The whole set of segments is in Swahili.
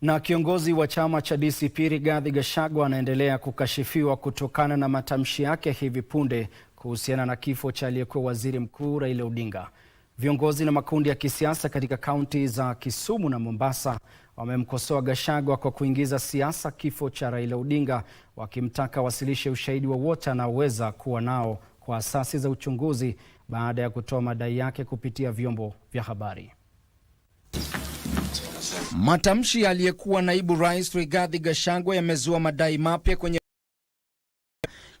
Na kiongozi wa chama cha DCP Rigathi Gachagua anaendelea kukashifiwa kutokana na matamshi yake hivi punde kuhusiana na kifo cha aliyekuwa waziri mkuu Raila Odinga. Viongozi na makundi ya kisiasa katika kaunti za Kisumu na Mombasa wamemkosoa Gachagua kwa kuingiza siasa kifo cha Raila Odinga, wakimtaka wasilishe ushahidi wowote anaoweza kuwa nao kwa asasi za uchunguzi baada ya kutoa madai yake kupitia vyombo vya habari. Matamshi aliyekuwa naibu rais Rigathi Gachagua yamezua madai mapya kwenye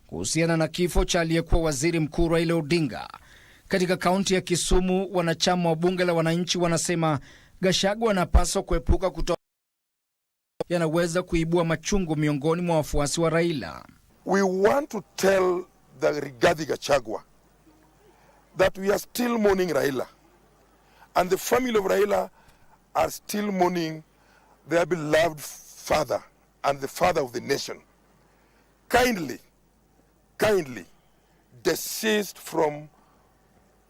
kuhusiana na kifo cha aliyekuwa waziri mkuu Raila Odinga. Katika kaunti ya Kisumu, wanachama wa bunge la wananchi wanasema Gachagua anapaswa kuepuka kutoa yanaweza kuibua machungu miongoni mwa wafuasi wa Raila. We want to tell the Rigathi Gachagua that we are still mourning Raila, and the family of Raila are still mourning their beloved father and the father of the nation. Kindly desist from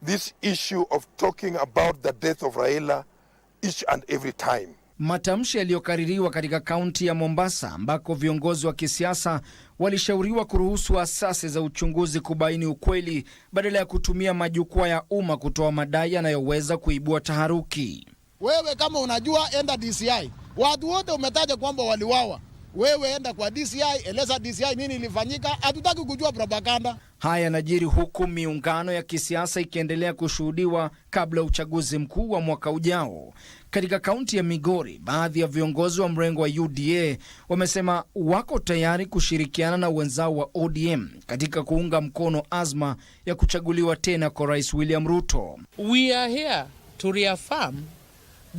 this issue of talking about the death of Raila each and every time. Matamshi yaliyokaririwa katika kaunti ya Mombasa, ambako viongozi wa kisiasa walishauriwa kuruhusu asasi za uchunguzi kubaini ukweli badala ya kutumia majukwaa ya umma kutoa madai yanayoweza kuibua taharuki. Wewe kama unajua, enda DCI. Watu wote umetaja kwamba waliwawa. Wewe enda kwa DCI, eleza DCI nini ilifanyika. Hatutaki kujua propaganda. Haya yanajiri huku miungano ya kisiasa ikiendelea kushuhudiwa kabla ya uchaguzi mkuu wa mwaka ujao. Katika kaunti ya Migori, baadhi ya viongozi wa mrengo wa UDA wamesema wako tayari kushirikiana na wenzao wa ODM katika kuunga mkono azma ya kuchaguliwa tena kwa Rais William Ruto. We are here to reaffirm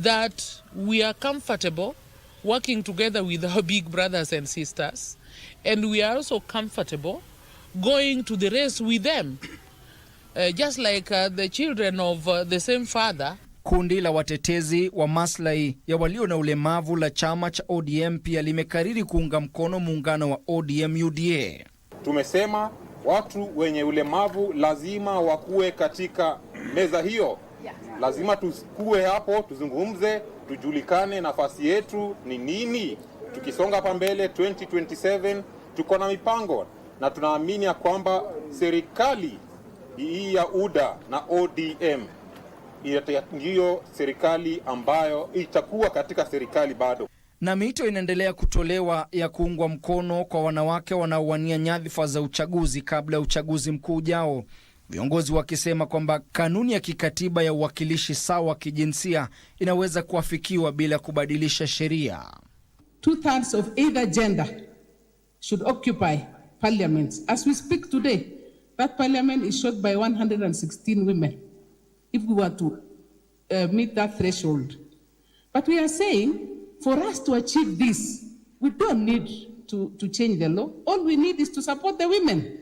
that we are comfortable working together with our big brothers and sisters, and we are also comfortable going to the race with them, just like the children of the same father. Kundi la watetezi wa maslahi ya walio na ulemavu la chama cha ODM pia limekariri kuunga mkono muungano wa ODM UDA. Tumesema watu wenye ulemavu lazima wakuwe katika meza hiyo. Lazima tukue hapo, tuzungumze, tujulikane nafasi yetu ni nini. Tukisonga hapa mbele 2027 tuko na mipango, na tunaamini ya kwamba serikali hii ya UDA na ODM ndiyo serikali ambayo itakuwa katika serikali bado. Na mito inaendelea kutolewa ya kuungwa mkono kwa wanawake wanaowania nyadhifa za uchaguzi kabla ya uchaguzi mkuu ujao. Viongozi wakisema kwamba kanuni ya kikatiba ya uwakilishi sawa kijinsia inaweza kuafikiwa bila kubadilisha sheria. 2/3 of either gender should occupy parliament. As we speak today, that parliament is shot by 116 women if we were to meet that threshold. But we are saying for us to achieve this, we don't need to change the law. All we need is to support the women.